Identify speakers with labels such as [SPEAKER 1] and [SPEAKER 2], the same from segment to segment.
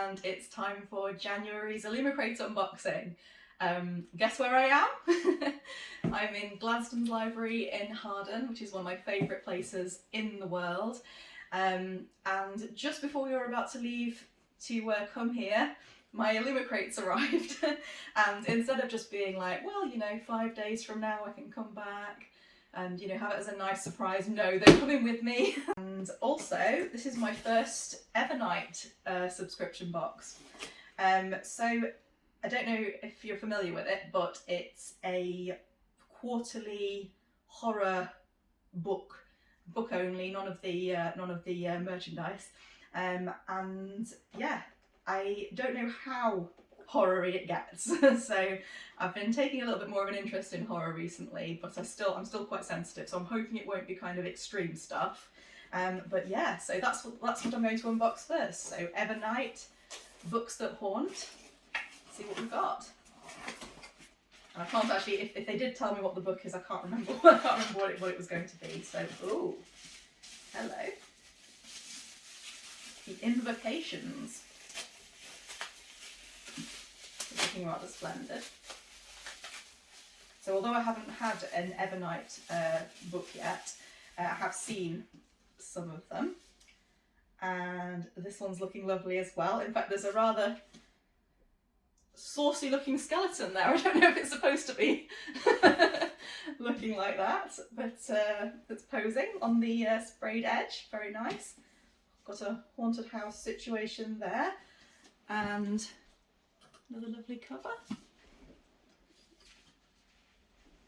[SPEAKER 1] and it's time for January's Illumicrate unboxing. Guess where I am? I'm in Gladstone's library in Harden, which is one of my favourite places in the world. And just before we were about to leave to come here, my Illumicrates arrived. And instead of just being like, well, you know, 5 days from now I can come back and, you know, have it as a nice surprise, no, they're coming with me. And also, this is my first Evernight subscription box. So I don't know if you're familiar with it, but it's a quarterly horror book only, none of the merchandise. And yeah, I don't know how horror-y it gets. So I've been taking a little bit more of an interest in horror recently, but I'm still quite sensitive, so I'm hoping it won't be kind of extreme stuff. But yeah, so that's what I'm going to unbox first. So Evernight, Books That Haunt. See what we've got. And I can't actually, if they did tell me what the book is, I can't remember what it was going to be. So, ooh, hello. The Invocations. Looking rather splendid. So although I haven't had an Evernight book yet, I have seen some of them. And this one's looking lovely as well. In fact, there's a rather saucy looking skeleton there. I don't know if it's supposed to be looking like that, but it's posing on the sprayed edge. Very nice. Got a haunted house situation there, and another lovely cover.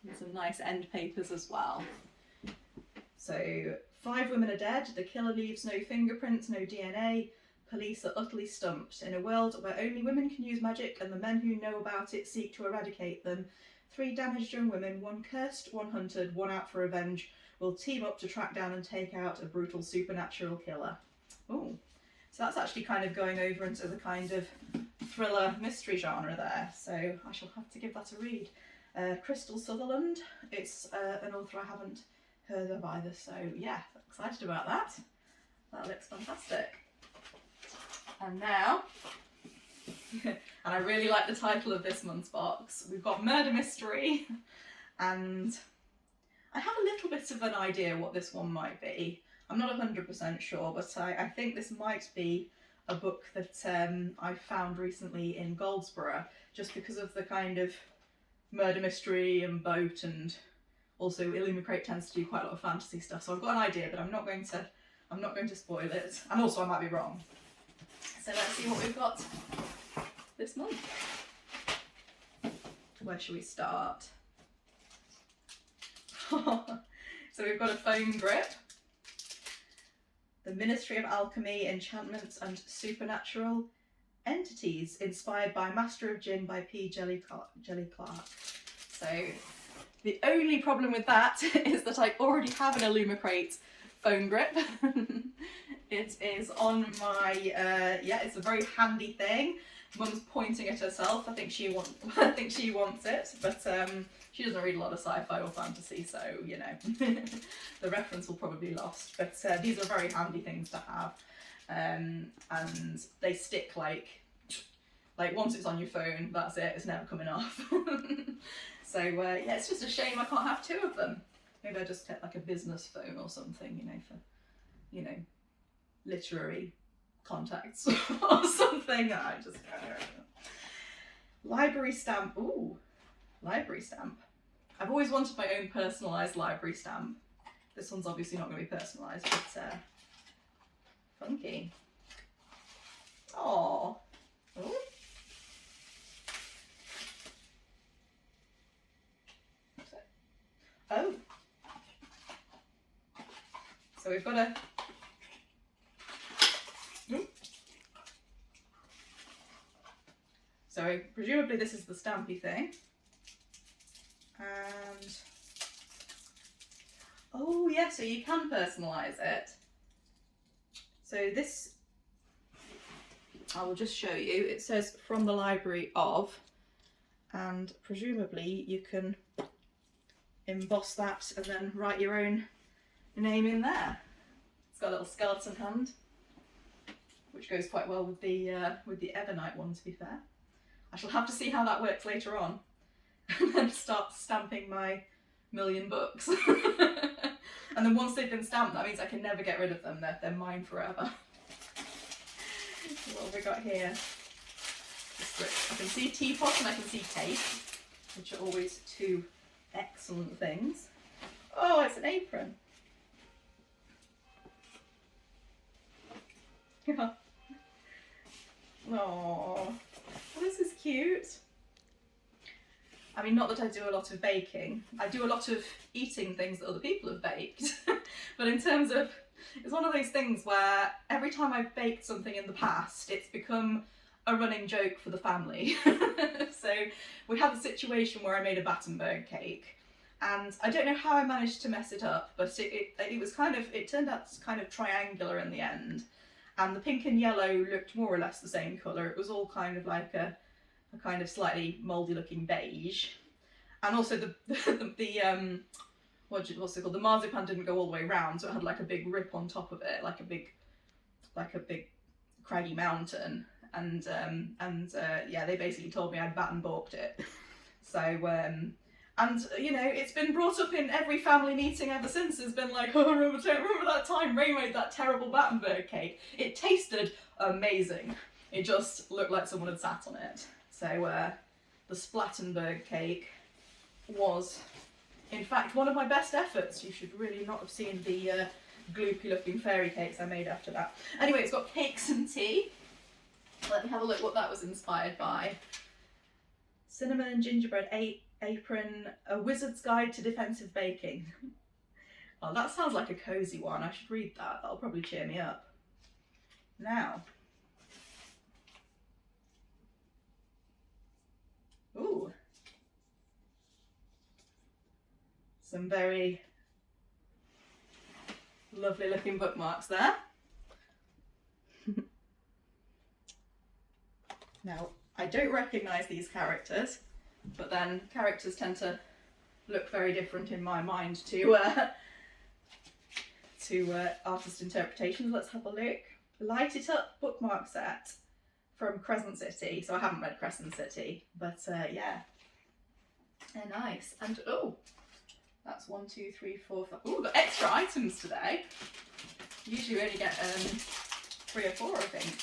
[SPEAKER 1] And some nice end papers as well. So 5 women are dead, the killer leaves no fingerprints, no DNA, police are utterly stumped. In a world where only women can use magic and the men who know about it seek to eradicate them, 3 damaged young women, one cursed, one hunted, one out for revenge, will team up to track down and take out a brutal supernatural killer. Oh, so that's actually kind of going over into the kind of thriller mystery genre there, so I shall have to give that a read. Crystal Sutherland, it's an author I haven't heard of either, so yeah, excited about that. That looks fantastic. And now, and I really like the title of this month's box, we've got Murder Mystery, and I have a little bit of an idea what this one might be. I'm not 100% sure, but I think this might be a book that I found recently in Goldsborough, just because of the kind of murder mystery and boat, and also Illumicrate tends to do quite a lot of fantasy stuff. So I've got an idea, but I'm not going to spoil it, and also I might be wrong. So let's see what we've got this month. Where shall we start? So we've got a foam grip. The Ministry of Alchemy, Enchantments and Supernatural Entities, inspired by Master of Gin by P. Jelly Clark. So the only problem with that is that I already have an Illumicrate foam grip. It is on my, yeah, it's a very handy thing. Mum's pointing at herself. I think she wants it, but she doesn't read a lot of sci-fi or fantasy, so, you know, the reference will probably be lost. But these are very handy things to have, and they stick like once it's on your phone, that's it. It's never coming off. So yeah, it's just a shame I can't have 2 of them. Maybe I just get like a business phone or something, you know, for, you know, literary contacts or something. I just can't remember. Library stamp. Ooh, library stamp. I've always wanted my own personalised library stamp. This one's obviously not going to be personalised, but funky. Aww. Ooh. Oh. So we've got a So presumably this is the stampy thing. And oh yeah, so you can personalise it. So this, I will just show you. It says from the library of, and presumably you can emboss that and then write your own name in there. It's got a little skeleton hand. which goes quite well with the Evernight one, to be fair. I shall have to see how that works later on, and then start stamping my million books. And then once they've been stamped, that means I can never get rid of them. They're mine forever. What have we got here? I can see teapot and I can see tape, which are always two excellent things. Oh, it's an apron. Oh, this is cute. I mean, not that I do a lot of baking. I do a lot of eating things that other people have baked. But in terms of, it's one of those things where every time I've baked something in the past, it's become a running joke for the family. So we had a situation where I made a Battenberg cake, and I don't know how I managed to mess it up, but it was kind of, it turned out kind of triangular in the end, and the pink and yellow looked more or less the same colour. It was all kind of like a kind of slightly mouldy looking beige, and also what's it called? The marzipan didn't go all the way round, so it had like a big rip on top of it, like a big craggy mountain. And yeah, they basically told me I'd balked it. So and you know, it's been brought up in every family meeting ever since. It's been like, oh, remember that time Ray made that terrible Battenberg cake? It tasted amazing. It just looked like someone had sat on it. So the Splattenberg cake was, in fact, one of my best efforts. You should really not have seen the gloopy looking fairy cakes I made after that. Anyway, it's got cakes and tea. Let me have a look what that was inspired by. Cinnamon and gingerbread apron, a wizard's guide to defensive baking. Oh, that sounds like a cosy one. I should read that. That'll probably cheer me up. Now. Ooh. Some very lovely looking bookmarks there. Now, I don't recognise these characters, but then characters tend to look very different in my mind to artist interpretations. Let's have a look. Light It Up bookmark set from Crescent City. So I haven't read Crescent City, but yeah, they're nice. And oh, that's 1, 2, 3, 4, 5. Oh, got extra items today. Usually we only get 3 or 4, I think.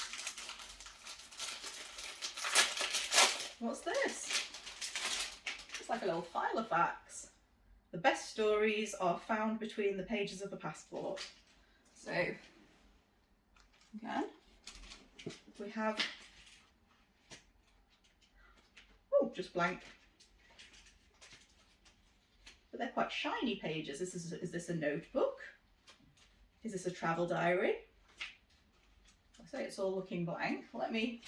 [SPEAKER 1] What's this? It's like a little file of facts. The best stories are found between the pages of a passport. So, again, we have, oh, just blank. But they're quite shiny pages. Is this a notebook? Is this a travel diary? I say it's all looking blank. Let me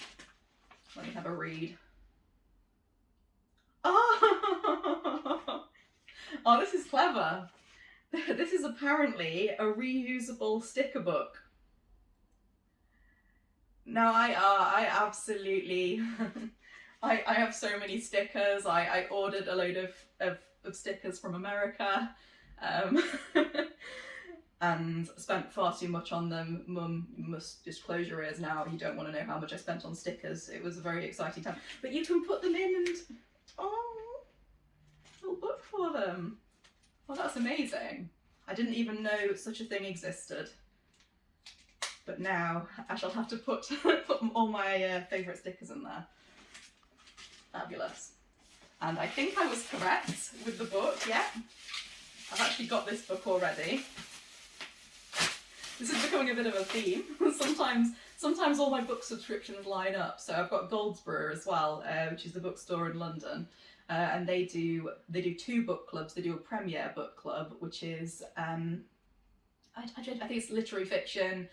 [SPEAKER 1] have a read. Oh, oh, this is clever. This is apparently a reusable sticker book. Now I absolutely, I have so many stickers. I ordered a load of stickers from America, and spent far too much on them. Mum, you must just close your ears now. You don't want to know how much I spent on stickers. It was a very exciting time. But you can put them in and, oh, little book for them. Oh, that's amazing. I didn't even know such a thing existed. But now I shall have to put all my favourite stickers in there. Fabulous. And I think I was correct with the book, yeah. I've actually got this book already. This is becoming a bit of a theme. Sometimes all my book subscriptions line up. So I've got Goldsborough as well, which is the bookstore in London. And they do 2 book clubs. They do a premiere book club, which is, I think it's literary fiction,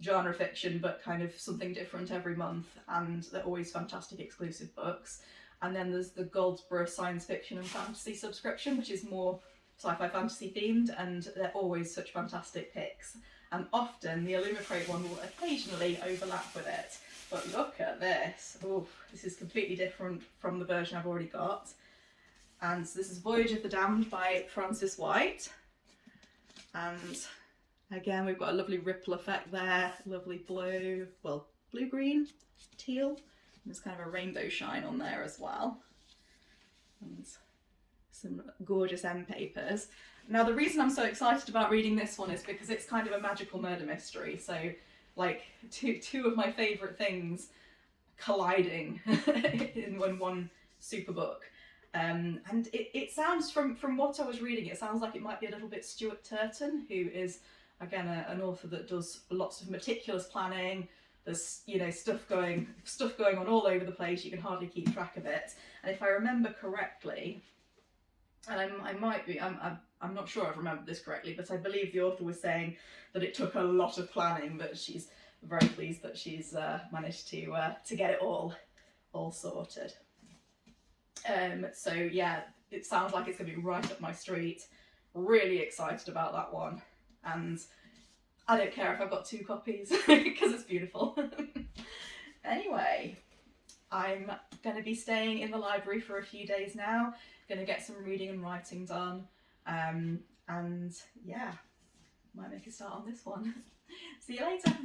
[SPEAKER 1] genre fiction, but kind of something different every month. And they're always fantastic exclusive books. And then there's the Goldsborough science fiction and fantasy subscription, which is more sci-fi fantasy themed, and they're always such fantastic picks. And often the Illumicrate one will occasionally overlap with it. But look at this. Oh, this is completely different from the version I've already got. And so this is Voyage of the Damned by Francis White. And Again, we've got a lovely ripple effect there, lovely blue, well, blue-green, teal. And there's kind of a rainbow shine on there as well. And some gorgeous end papers. Now, the reason I'm so excited about reading this one is because it's kind of a magical murder mystery. So, like, two of my favourite things colliding in one super book. And it sounds, from what I was reading, it sounds like it might be a little bit Stuart Turton, who is, again, an author that does lots of meticulous planning. There's, you know, stuff going on all over the place. You can hardly keep track of it. And if I remember correctly, and I might be, I'm not sure I've remembered this correctly, but I believe the author was saying that it took a lot of planning, but she's very pleased that she's managed to get it all sorted. So yeah, it sounds like it's going to be right up my street. Really excited about that one, and I don't care if I've got 2 copies because it's beautiful. Anyway, I'm going to be staying in the library for a few days now, going to get some reading and writing done, and yeah, might make a start on this one. See you later.